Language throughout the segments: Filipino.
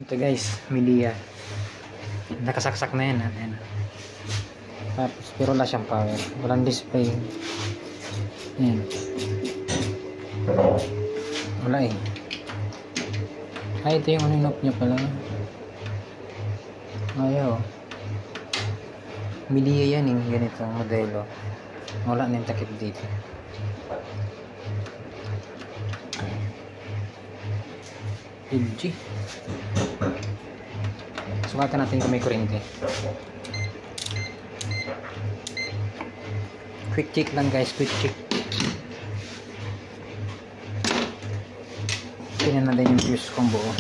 Ito guys, Media. Nakasaksak na yan. Ayan. Tapos, pero wala siyang power. Walang display. Ayan. Wala eh. Ito yung uninop niya pala. Ayaw. Media yan eh. Ganito modelo. Wala na yung takip dito. LG. Sukatan natin kung may kuryente. Quick check lang guys, quick check. Tingnan natin yung fuse kung buo.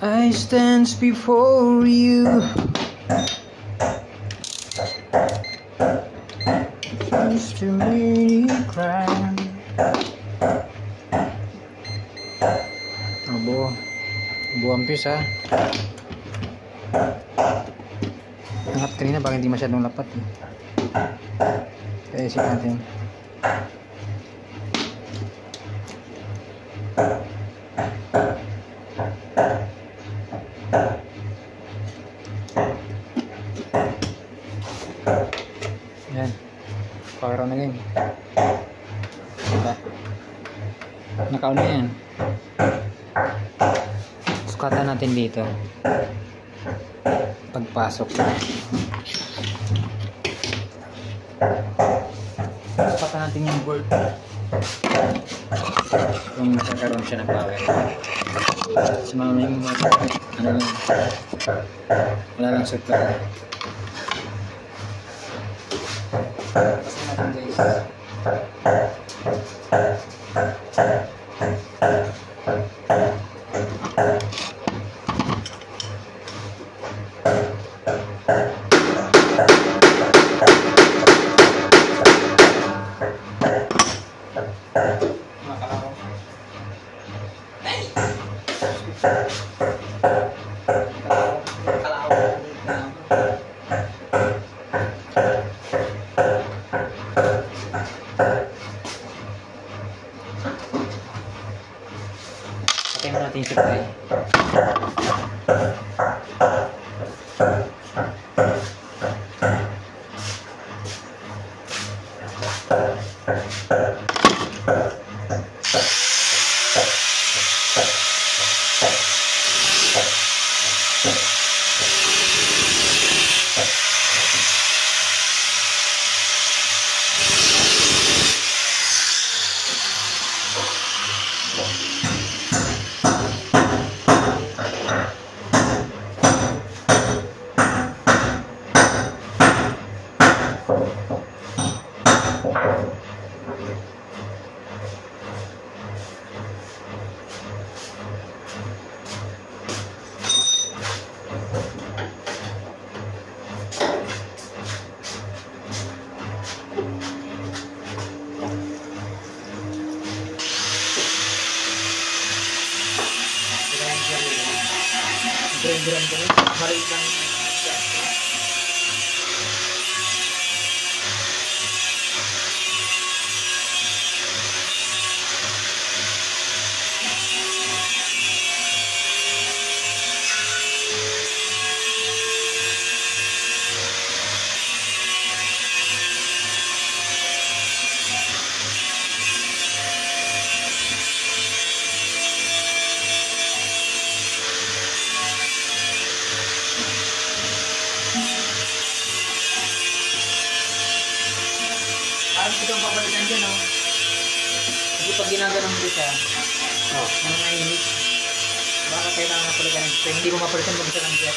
I stand before you. Used to make me cry. Buo ang fuse ha. Angat kanina baka hindi masyadong lapat eh. Kaya isip natin. Yan. Power on na game. Diba? Naka-on na yan. Sukatan natin dito pagpasok. Sukatan natin yung board kung nakakaroon siya ng power. Kasi mamaya yung ano lang, wala lang supply. Kasi natin guys. Patay mo natin yung supply. Brand ko rin. Marit lang. Parang ito ang papalitan dyan, oh. Kasi pag ginaganong mo siya, nanganginig. Baka kailangan mapalitan ng spring. Hindi mo mapalitan mag-isa ng dyan.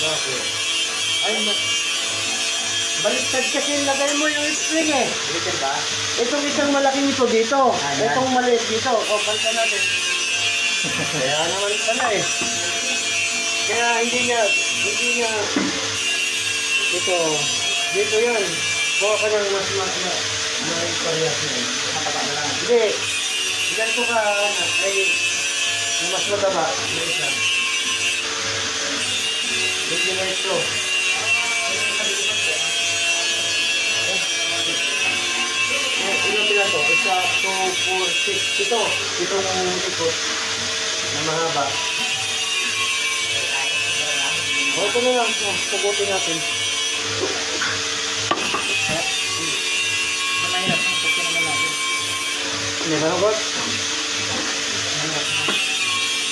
Bakit? Ayun ba? Baliktad kasi lagay mo yung spring eh. Baliktad ba? Itong isang malaking ito dito. Itong maliit dito. O, palitan natin. Kaya naman pala eh. Kaya hindi niya, dito yan. Buka ka ng mas parehas yun. Mataba na lang. Hindi. Ganito ka, ay, yung mas mataba. Yung isa. Hindi na ito. Ilang pila to? Isa, 2, 4, 6. Itong ikot. mahaba. O, ito na lang. Pugutin natin. Mahirap ang pagkin naman natin. Hindi ba nagot?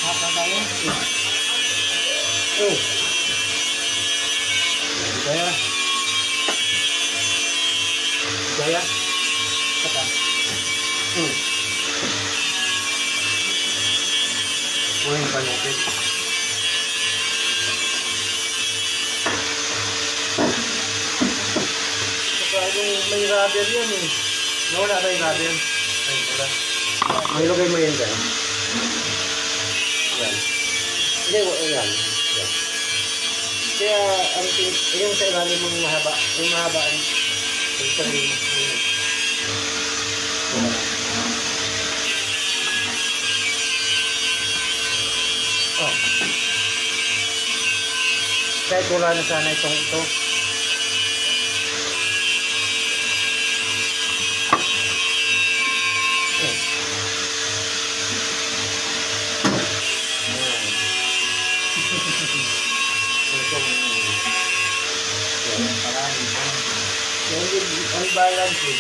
Hapang tayo. Gaya. Gaya. Kata. Kuhin pa natin. Saka yung may rubber yan eh. Nawala na yung rubber. Ay, wala. Mailagay mo yan dyan. Yan. Hindi, yan. Yan. Kaya, yung sa ilalim mong mahaba. Yung mahaba, yung sarili mo. Oh. Kahit wala na sana itong ito. Ang balance eh.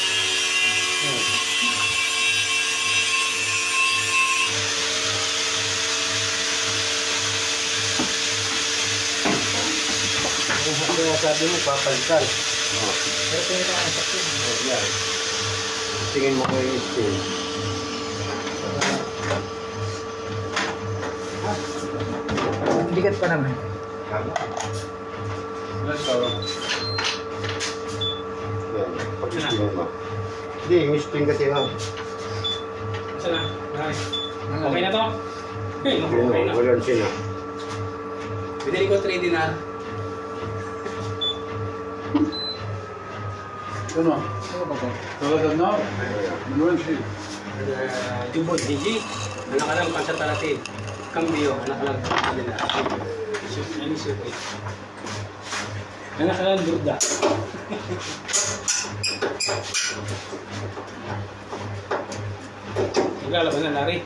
Kung sabi mo, papalitan. Pero pwede ka ang sakit. Yan. Tingin mo ko yung steel. Bigat pa naman. Yan. Pag-steel mo. Hindi, yung steel kasi ha. Saan na? Nice. Okay na to? Okay na. Walang sina. Binili ko 3 dinar. Ano? Ano ba ko? Talaga na? Manuel siya. Jumbo, Gigi. Anak ka lang, pansat talatin. Cambio, anak ka lang, kanila. Ano siya eh. Anak ka lang, durda. Naglalaban na, Larry.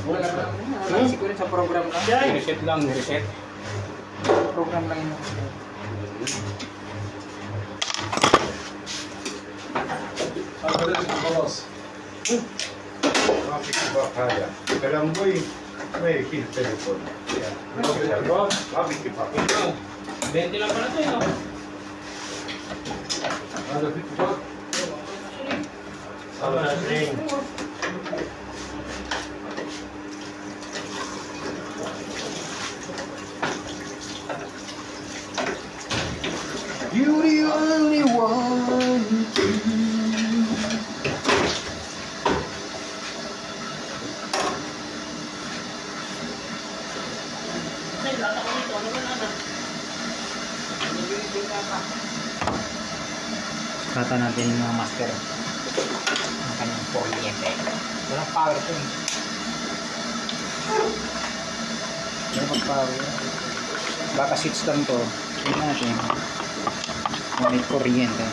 Wala ka lang. Siguro sa program ka. Reset lang, reset. Program lang yun. Kalamboy, may telepon. 20 lang pala ito, no? You're the only one. Kata natin yung mga master. Ang kanyang kuryente. Walang power ito eh. Walang mag-power. Baka switch lang to. Tignan natin. Kung may kuryente.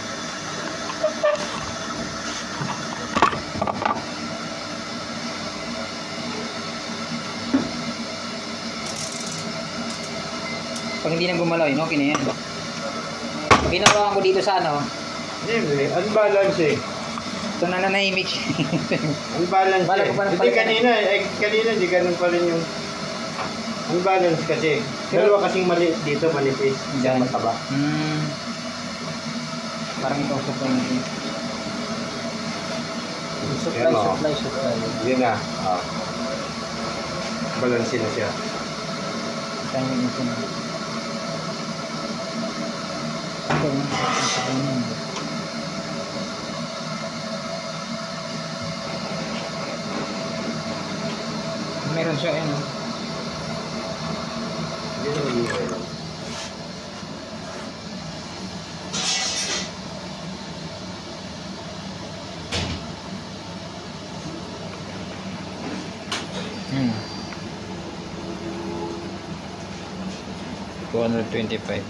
Pag hindi na gumalaw yun, okay na yan. Ginawa ko dito sa ano. Hindi, unbalance eh. Ito na nanahimik. Unbalance Bala eh. ko pa ng Hindi palitan. kanina hindi ganun pa rin yung unbalance kasi. Dalawa kasing maliit dito, manipis. Diyan. Mataba. Parang itong supply natin. Yan o. Supply. Yun na. Balance na siya. Tayo yung ito na. Ito na. Meron siya ano. Yun ang hihiro. Hmm. 225.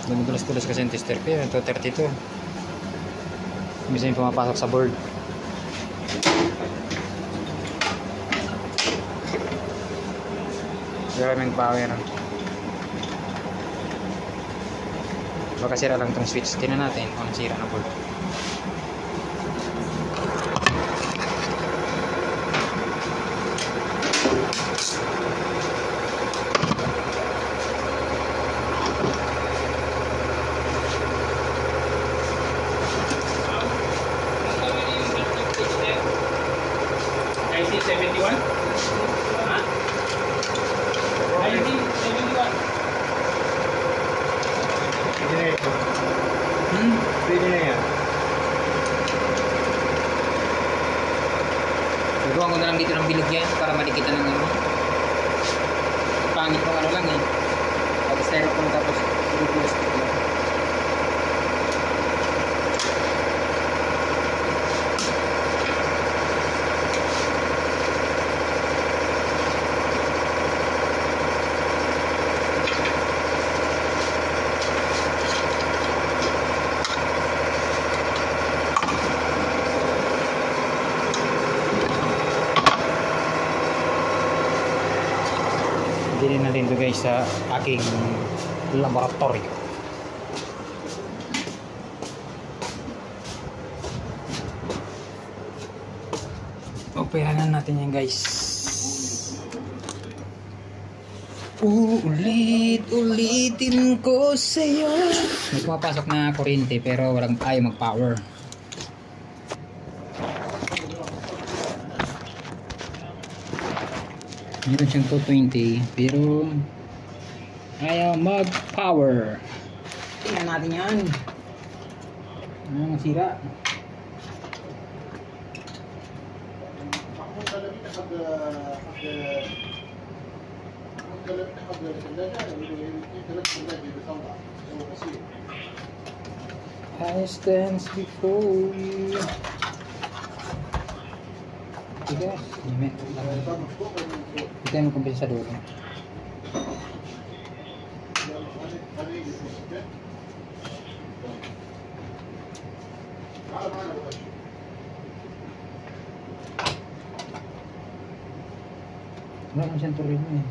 Dumudulas-dulas kasi yung tester ko yun. 232. Minsan yung pumapasok sa board. Maraming power. Baka sira lang itong switch. Tingnan natin kung sira na board. IC71? Ha? IC71. Pwede na ito. Hmm? Pwede na yan. Gagawa ko na lang dito ng bilog yan para malikitan ng ano. Pangit ng ano lang eh. Tapos styrofoam tapos plastic lang. Hindi natin ito guys sa aking laboratory. Operahan natin yan guys. Ulitin ko sa'yo. May pumapasok na kuryente pero walang ayaw mag-power. Meron siyang 220 pero ayaw mag-power. Tingnan natin yan. Ano nasira? I stand before you. Tigas. Ito yung kompensador. Wala kang siyang tuloy mo eh.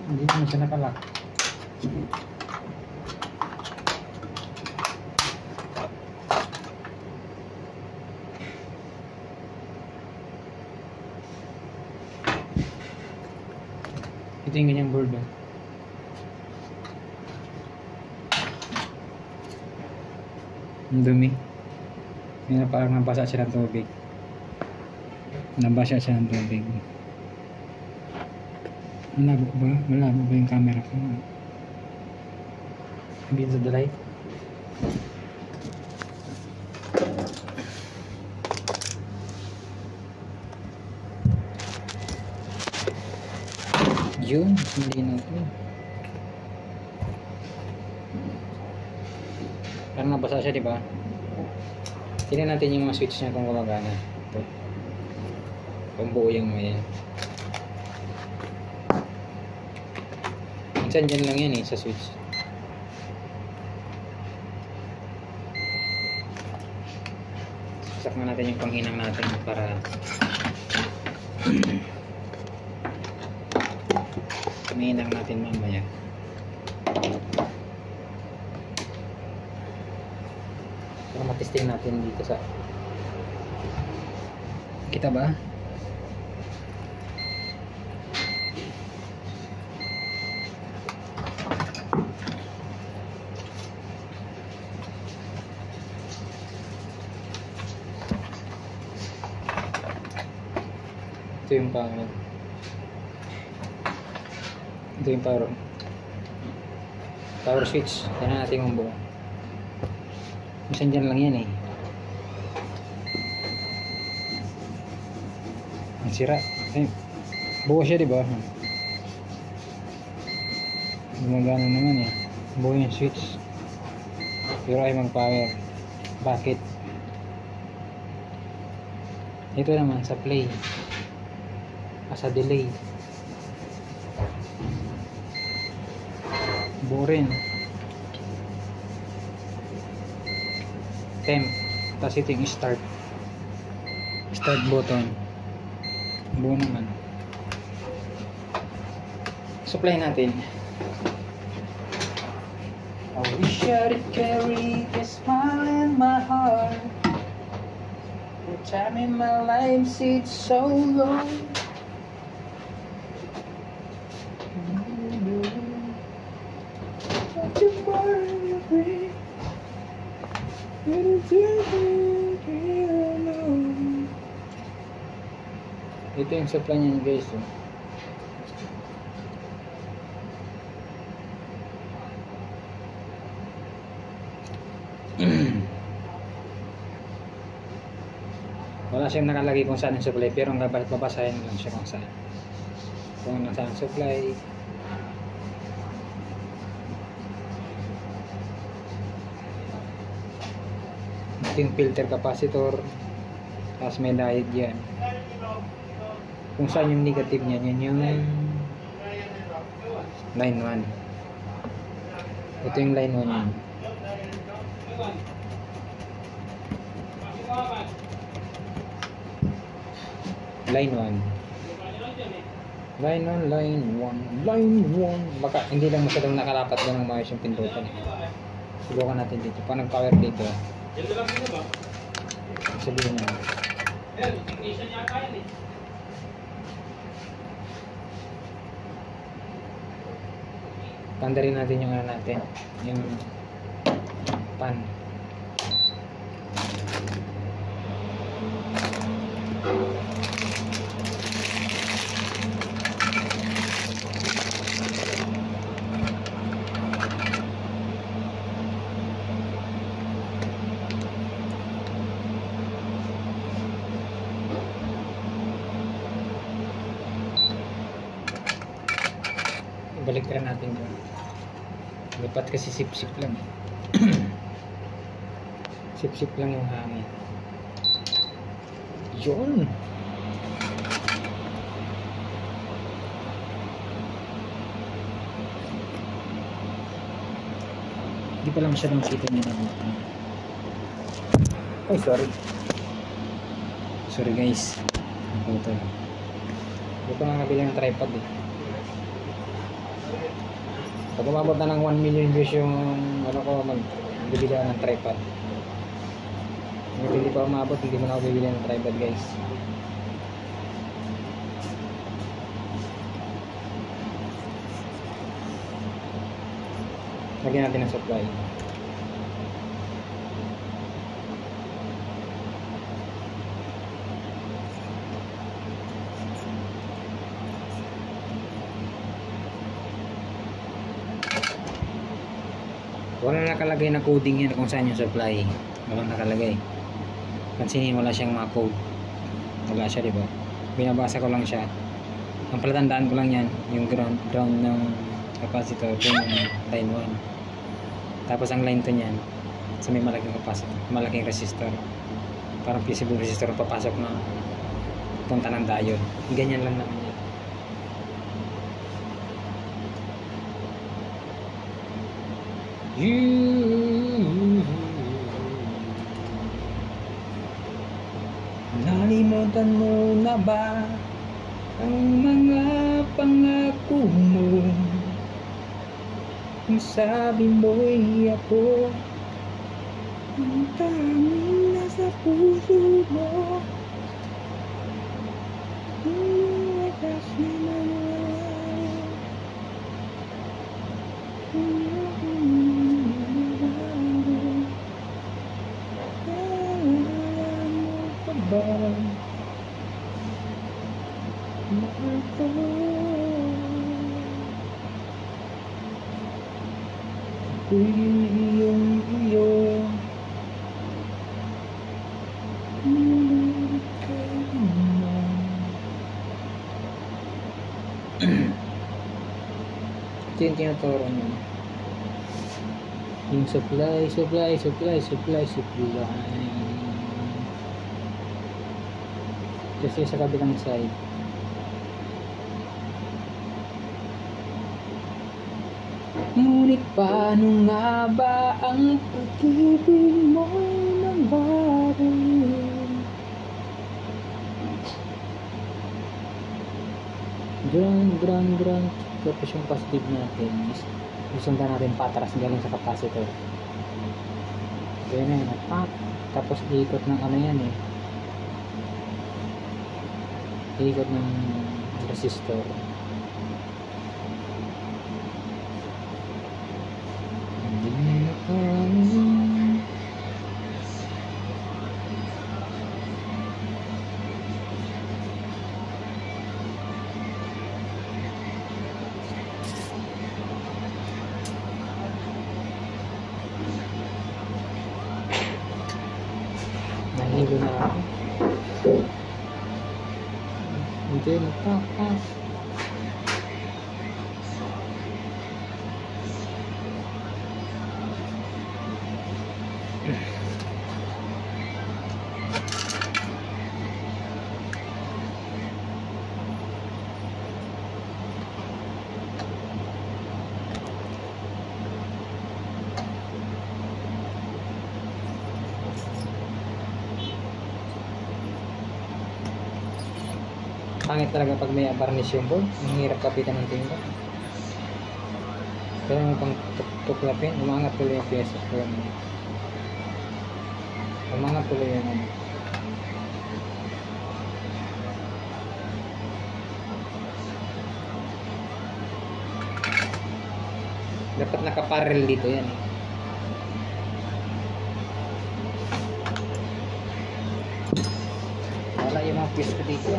Hindi naman siya nakalak. Ito yung ganyang board. Ang dumi. Ngayon parang nabasa siya ng tubig. Nabasa siya ng tubig. Malabo ba? Malabo ba yung camera ko? Sabihin sa light. Yun, hindi na ito. Parang nabasa siya, diba? Tingnan natin yung mga switch niya kung gumagana. Ito. Kung buo yung mga yan. Minsan dyan lang yan eh, sa switch. Sakman natin yung panghinang natin para panghinang natin mamaya. Para matesting natin dito sa kita ba? Ito yung power switch. Tignan natin kung buo. Minsan dyan lang yan eh. Ang sira. Ay, buo siya, di ba? Gumagana naman eh. Buo yung switch. Pero ay mag-power. Bakit? Ito naman sa play. Sa delay. Buo rin. Temp. Tapos ito yung start. Start button. Buo naman. Supply natin. I wish I could carry a smile in my heart. The time in my life seems so long. Ito yung supply niya guys. Wala siyang nakalagay kung saan yung supply, pero ang babasahin lang siya kung saan. Kung nasaan ang supply. Ito yung filter capacitor. Tapos may diode yan. Kung saan yung negative niya, yan yung line 1. Ito yung line 1 yan. Line 1. Line 1, line 1, line 1. Baka hindi lang masyadong nakalapat lang ng maayos yung pindutan. Subukan natin dito. Paano power dito? Sabihin na. Tanda rin natin yung ano natin. Yung pan. Balik rin natin yun. Dapat kasi sip-sip lang. Sip-sip lang yung hangin. Yun! Hindi pa lang masyadong kita niya lang. Ay, sorry. Sorry guys. Ito. Hindi ko nga nabili ng tripod eh. Pag umabot na ng 1 million views yung ano ko, magbibili ako ng tripod. Kung hindi pa umabot, hindi mo na ako bibili ng tripod guys. Lagyan natin ng supply. Wala nakalagay na coding yan kung saan yung supply. Walang nakalagay. Pansinin, wala siyang mga code. Wala siya, diba? Binabasa ko lang siya. Ang palatandaan ko lang yan, yung ground ng capacitor, yung line 1. Tapos ang line 2 niyan, sa may malaking capacitor, malaking resistor. Parang fusible resistor ang papasok na punta ng diode. Ganyan lang naman yan. Nalimutan mo na ba ang mga pangako mo? Kung sabi mo'y ako ang tanging nasa puso mo. Wakas na nawala. Mahal ko. Ako'y iyong-iyo. Ngunit ka naman. ito yung tinuturo niya. Yung supply. Kasi sa kabilang side. Ngunit paano nga ba ang pag-ibig mo'y nagbabaling? Drum. Tapos yung positive natin is isundan natin patras galing sa capacitor. Ganyan na yun. Tapos iikot ng ano yan eh. Iikot ng resistor. Nahilo na ako. Hindi, magpapas. Pangit talaga pag may varnish yung board. Ang hirap kapitan ng timba. Kaya mo pang tuklapin, umangat tuloy yung pyesa. Umangat tuloy yung ano. Dapat nakaparel dito yan. Wala yung mga pyesa dito.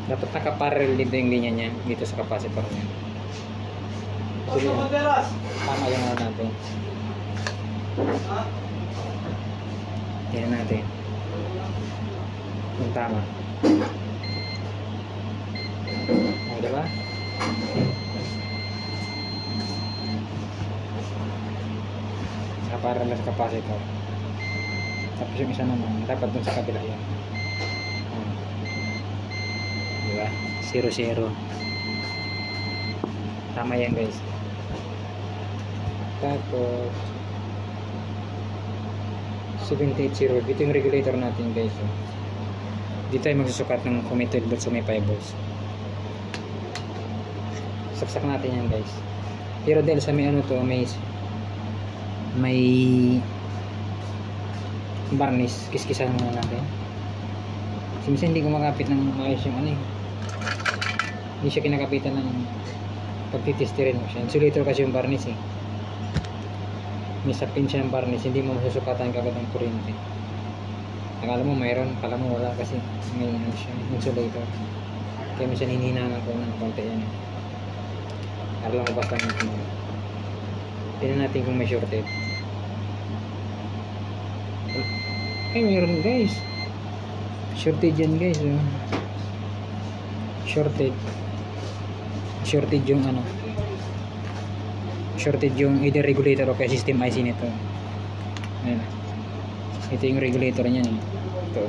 Dapat nakaparel dito yung linya niya dito sa capacitor niya. Sige, tama yung ano natin. Tingnan natin kung tama. O, diba? Nakaparel na sa capacitor. Tapos yung isa naman dapat dun sa kabila yan. Diba? 0-0. Tama yan guys. Tapos 780. Dito yung regulator natin guys. Dito ay magsusukat ng committed volts sa may 5 volts. Saksak natin yan guys. Pero dahil sa may ano to, may varnish, kiskisan muna natin. Kasi minsan hindi ko makapit ng maayos yung ano eh. Hindi siya kinakapitan ng pagtitestirin mo siya. Insulator kasi yung varnish eh. May sapin siya ng varnish, hindi mo masusukatan kagad ng kuryente. Akala mo mayroon, akala mo wala kasi may ano siya, insulator. Kaya minsan hinihinangan ko ng konti yan. Para lang mabasta natin. Tingnan natin kung may shorted. Ay, mayroon guys. Shorted yan guys. Oh. Shorted yung ano. Shorted yung either regulator o kaya system IC nito. Ayan. Ito yung regulator niyan eh. Ito.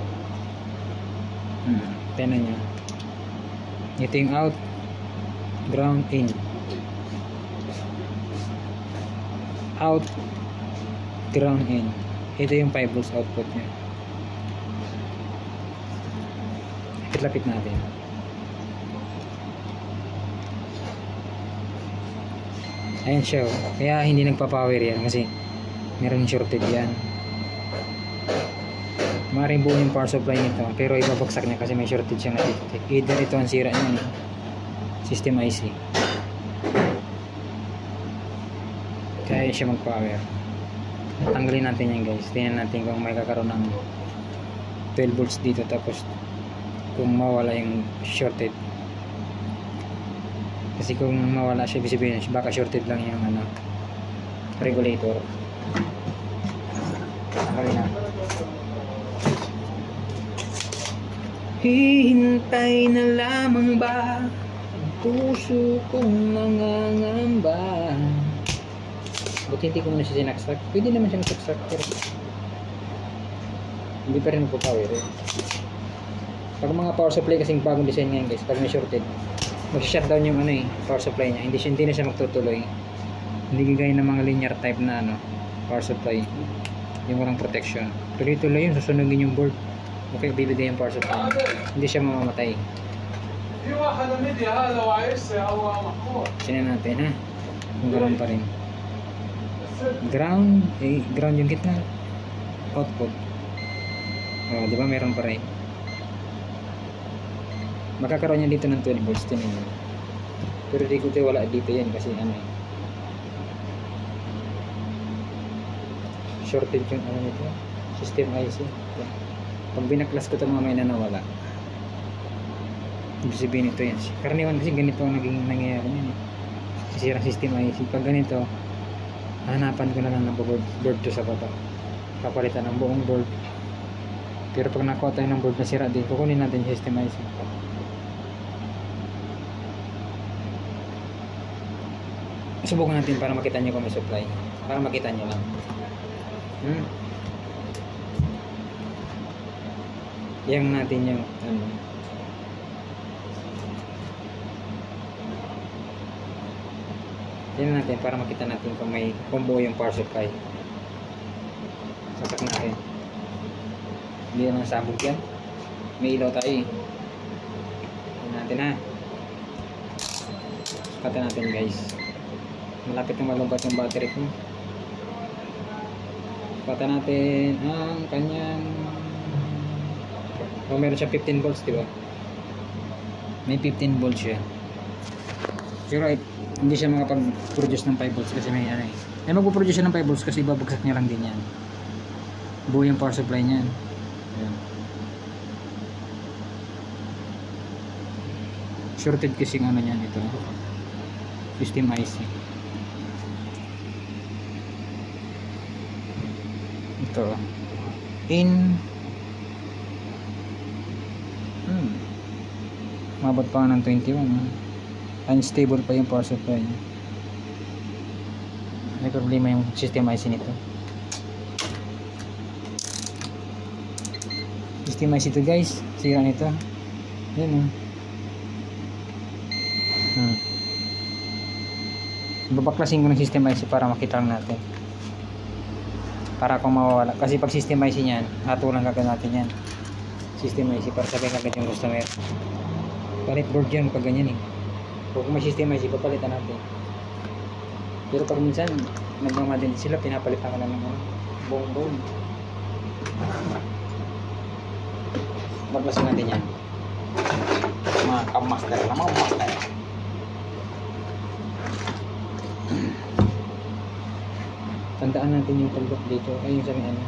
Tingnan nyo. Ito yung out, ground, in. Out, ground, in. Ito yung 5 volts output niya. Lapit natin. Ayan siya. Kaya hindi nagpa-power yan kasi meron shorted yan. Maaaring buo yung power supply nito pero ibabagsak niya kasi may shorted siya na either ito ang sira niya system IC. Kaya siya mag-power. Tanggalin natin yan guys. Tingnan natin kung may kakaroon ng 12 volts dito tapos kung mawala yung shorted. Kasi kung mawala siya, ibig sabihin baka shorted lang yung ano, regulator. Okay na. Hihintay na lamang ba ang puso kong nangangamba? Buti hindi ko muna siya sinaksak. Pwede naman siyang saksak, pero hindi pa rin magpapower eh. Pag mga power supply kasing bagong design ngayon guys, pag may shorted, mag-shutdown yung ano eh, power supply niya. Hindi na siya magtutuloy. Hindi gaya ng mga linear type na ano, power supply. Yung walang protection. Tuloy-tuloy yun, susunugin yung board. Okay, bibigay yung power supply. Hindi siya mamamatay. Sinan natin ha. Kung ganoon pa rin. Ground, ground yung gitna. Output. Oh, di ba meron pa rin. Makakaroon niya dito ng 12 volts din yun. Pero di ko wala dito yan kasi ano eh. Shorted yung ano nito. System IC. Pag binaklas ko ito mamaya na nawala. Ibig sabihin ito yan. Karaniwan kasi ganito ang naging nangyayari yan eh. Sisirang system IC. Pag ganito, hanapan ko na lang ng board to sa baba. Kapalitan ng buong board. Pero pag nakuha tayo ng board na sira din, kukunin natin yung system IC. Subukan natin para makita nyo kung may supply. Para makita nyo lang. Yang natin yung ano. Tingnan natin para makita natin kung may combo yung power supply. Sasak natin. Hindi naman sabog yan. May ilaw tayo eh. Tingnan natin ha. Sukatan natin guys. Malapit na malumpat yung battery ko. Sukatan natin ang kanyang meron siya 15 volts, diba? May 15 volts siya. Pero hindi siya makapag-produce ng 5 volts kasi may ano eh. Ay magpo-produce siya ng 5 volts kasi babagsak niya lang din yan. Buo yung power supply niyan. Ayan. Shorted kasi yung ano niyan ito. System IC. Ito. Mabot pa nga ng 21. Unstable pa yung power supply. May problema yung system IC nito. System IC ito guys. Sira nito. Ayan o. Babaklasin ko ng system IC para makita lang natin. Para kung mawawala. Kasi pag system IC niyan, hatulan kagad natin yan. System IC para sabihin kagad yung customer. Palit board yan pag ganyan eh. Kung may system IC, papalitan natin. Pero pag minsan, nagmamadali sila, pinapalitan ka na ng buong board. Baklasin natin yan. Mga kamaster na mga master. Tandaan natin yung pagbak dito. Ayun sa may ano.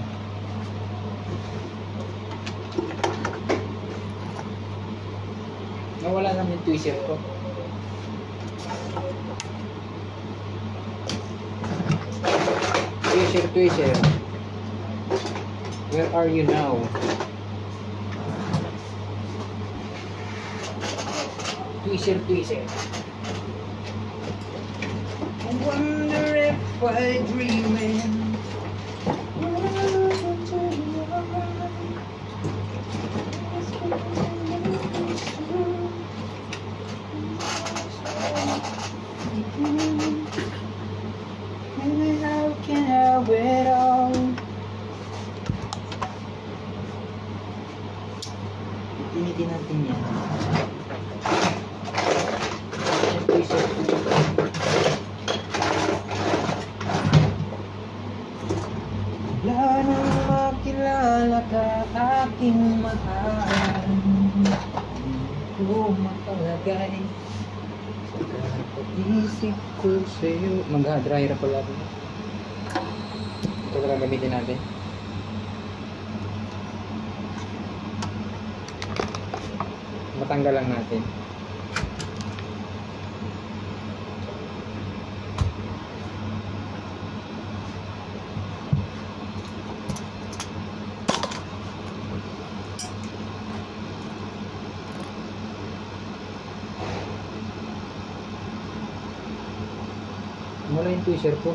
Nawala naman yung tweezer ko. Tweezer. Where are you now? Tweezer. I wonder if I'm dreaming. How can I have it all? Initin natin yan. Wala nang makilala ka aking mahal. Hindi ko makalagay pag-isip ko sa'yo. Mag-dryer pala ito. Ito pala gamitin natin. Matanggal lang natin. Wala yung tweezer ko.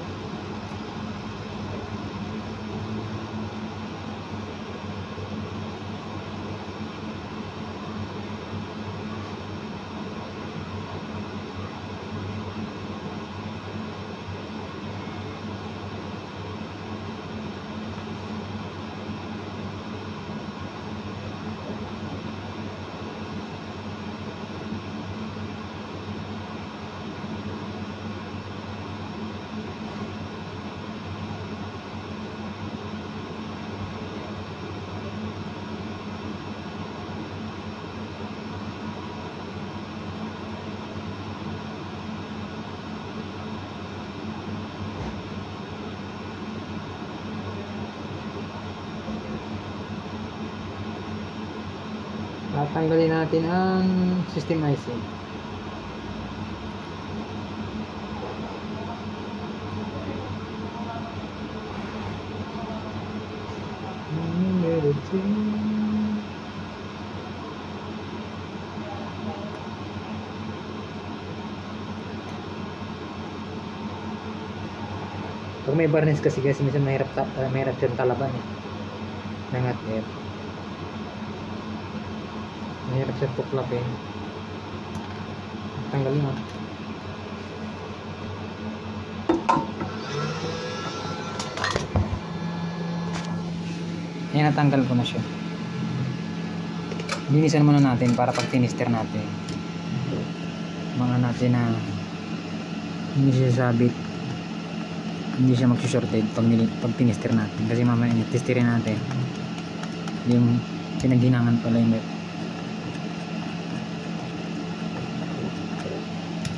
Tatanggalin natin ang system IC. Pag may varnish kasi minsan mahirap siyang talaban eh. Nangat air. Mahirap siya tuklapin. Tanggalin mo. Ayan, natanggal ko na siya. Linisan muna natin para pag tinister natin. Mga natin na hindi siya sabit. Hindi siya magsushorted pag tinister natin. Kasi mamaya testirin natin. Yung pinaghinangan pala yung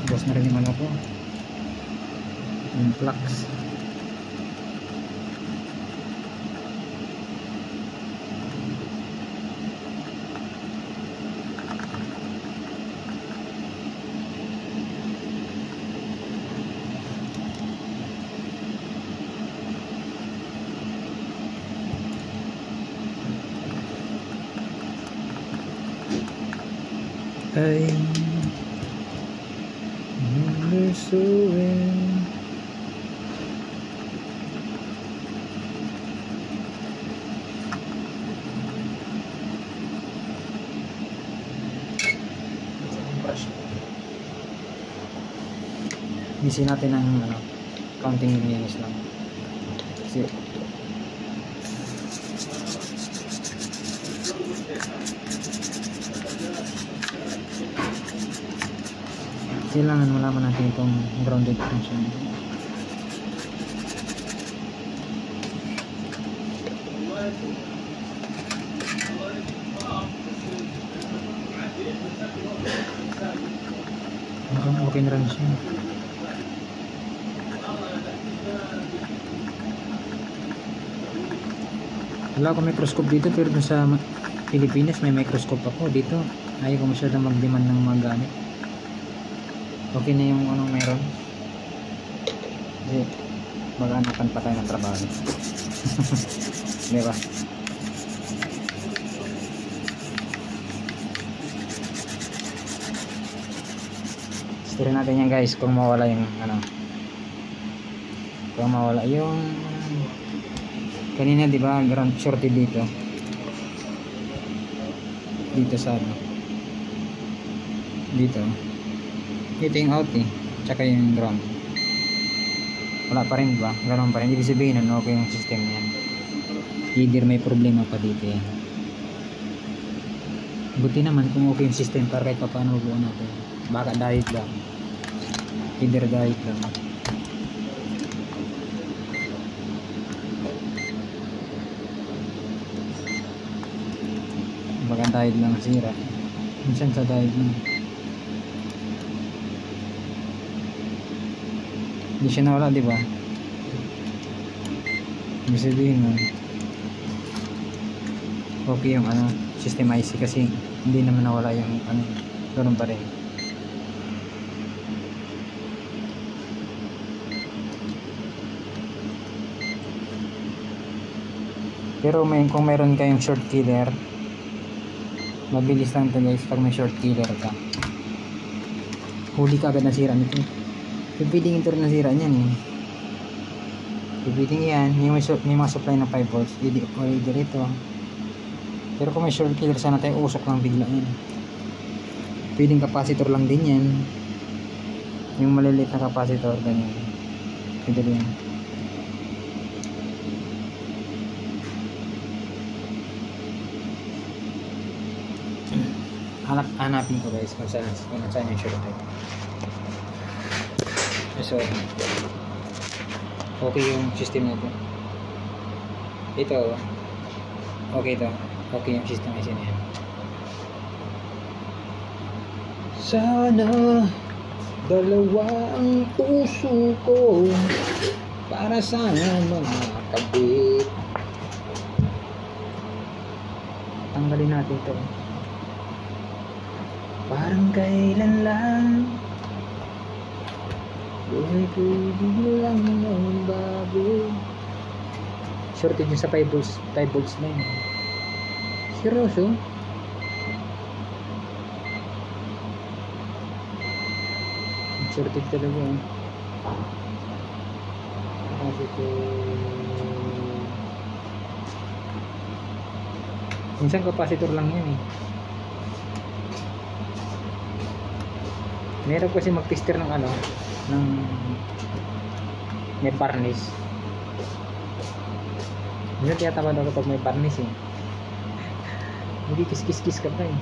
bos na rin yung ano ko, yung flux. Isi natin ang counting linis lang. Kasi kailangan malaman natin itong grounded function. Okay na rin siya. Wala akong microscope dito, pero dun sa Pilipinas may microscope ako. Dito ayaw ko masyadong mag-demand ng mga gamit. Okay na yung anong meron. Kasi mag-anakan pa tayo ng trabaho. Diba? Try natin yan guys, kung mawala yung kung mawala yung kanina, di ba, ground shorted dito sa dito yung out tsaka yung ground wala pa rin, ba, ganoon pa rin. Ibig sabihin nun, okay yung system yan. Either may problema pa dito yan. Buti naman kung okay yung system para kahit pa paano buo natin. Baka dahil lang, either dahil lang. Baka dahil lang sira. Minsan sa dahil lang hindi siya nawala, di ba? Ibig sabihin nun okay yung system IC, kasi hindi naman nawala yung ganoon pa rin. Pero kung mayroon kayong short killer, mabilis lang ito guys. Pag may short killer ka, huli ka agad nasira nito. Yung feeding ito rin nasira niyan eh. Bibiting yan, may mga supply na 5 volts, either ito. Pero kung may short killer, sana tayo usok lang bigla yan. Pwedeng capacitor lang din yan. Yung maliliit na capacitor, ganyan. Pwede yan. Hanapin ko guys kung saan yung short type. So, okay yung system natin. Ito, okay ito. Okay yung system IC na yan. Sana dalawa ang puso ko para sana makakabit. Tanggalin natin ito. Parang kailan lang buhay ko biglang bago. Shorted yun sa 5 volts na yun. Seryoso? Shorted talaga eh. Kasi ito minsan capacitor lang yan eh. Meron kasi mag-tester ng ano, ng may varnish. Minsan tiyatawa daw kapag may varnish eh. Hindi kis-kis-kis ka pa eh.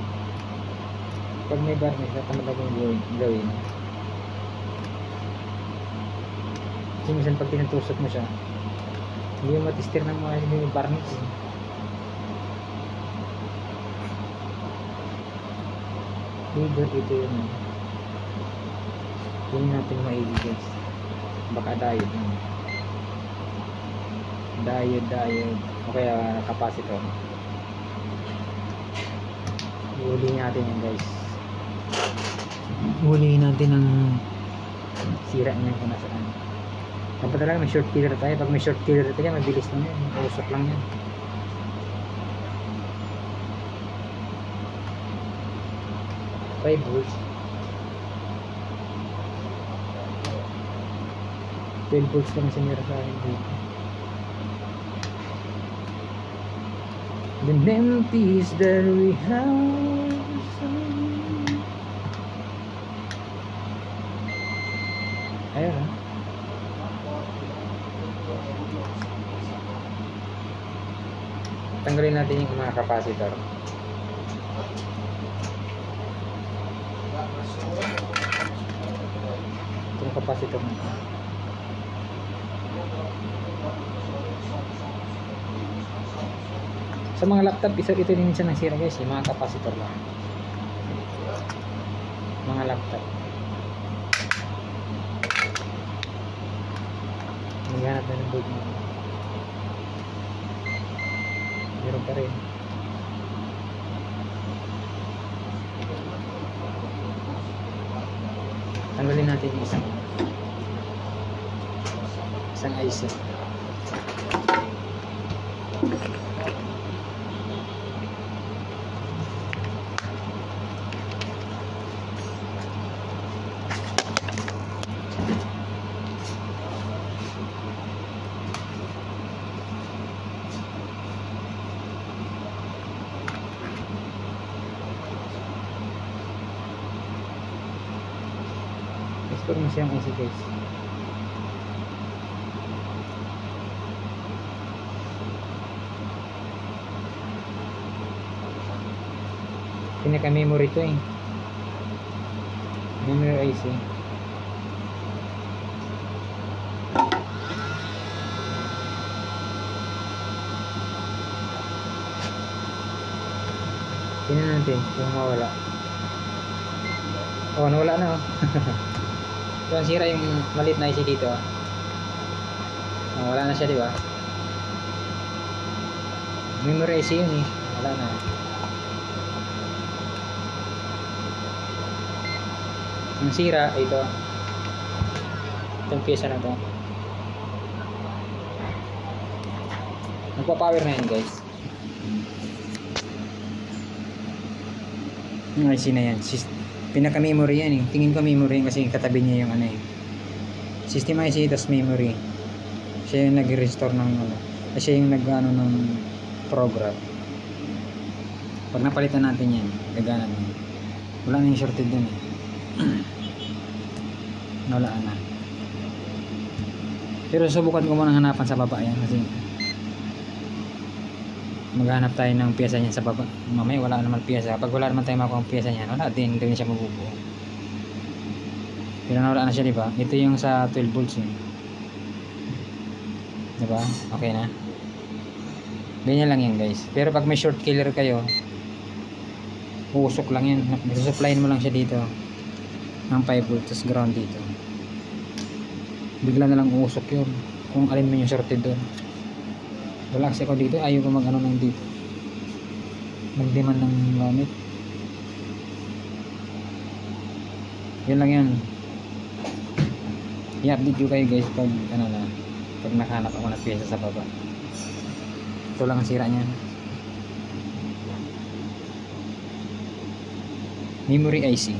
Pag may varnish, natamad akong gawin. Kasi minsan pag tinutusok mo siya, hindi mo matester ng mga hindi may varnish eh. Ito yun. Hindi natin maigi guys. Baka diode. Diode. O kaya capacitor. Hulihin natin yan guys. Hulihin natin ang sira niya kung nasaan. Dapat talaga may short killer tayo. Pag may short killer tayo, mabilis lang yan. Usok lang yan. Five volts. 12 volts lang sinira sa akin dito. The memories that we have. Ayun ah. Tanggalin natin yung mga capacitor. Itong capacitor natin. Sa mga laptop, ito din minsan ng sira guys, yung mga capacitor lang. Mga laptop. Maghanap na ng board mo. Meron pa rin. Tanggalin natin yung isang IC. Explore mo siyang IC guys. Pinaka-memory to eh. Memory IC. Tingnan natin kung mawala. Oh, nawala na oh. So, ang sira yung maliit na IC dito ah. Oh, wala na siya, di ba? Memory IC yun eh. Wala na. Ang sira, ito. Itong pyesa na to. Nagpa-power na yan guys. Yung IC na yan. Pinaka-memory yan eh. Tingin ko memory yan kasi katabi niya yung ano eh. System IC, tas memory. Siya yung nag-restore ng ano. Siya yung nag-ano ng program. Pag napalitan natin yan, gagana na. Wala na yung shorted dun eh. Nawalaan na. Pero subukan ko muna hanapan sa baba yan kasi maghanap tayo ng piyesa niyan sa baba. Mamaya wala naman piyesa. Pag wala naman tayo makuha ang piyesa niyan, wala din siya mabubuo. Pero nawala na siya, diba? Ito yung sa 12 volts eh. Diba? Okay na. Ganyan lang yan guys. Pero pag may short killer kayo, uusok lang yan. Supplyin mo lang siya dito ng 5 volts tapos ground dito. Bigla na lang uusok yun kung alin mo yung shorted doon. Wala kasi ako dito, ayaw ko mag ano ng dito, mag-demand ng gamit. Yun lang yan. I-update ko kayo guys pag ano na, pag nakahanap ako ng pyesa sa baba. Ito lang ang sira niyan. Memory IC.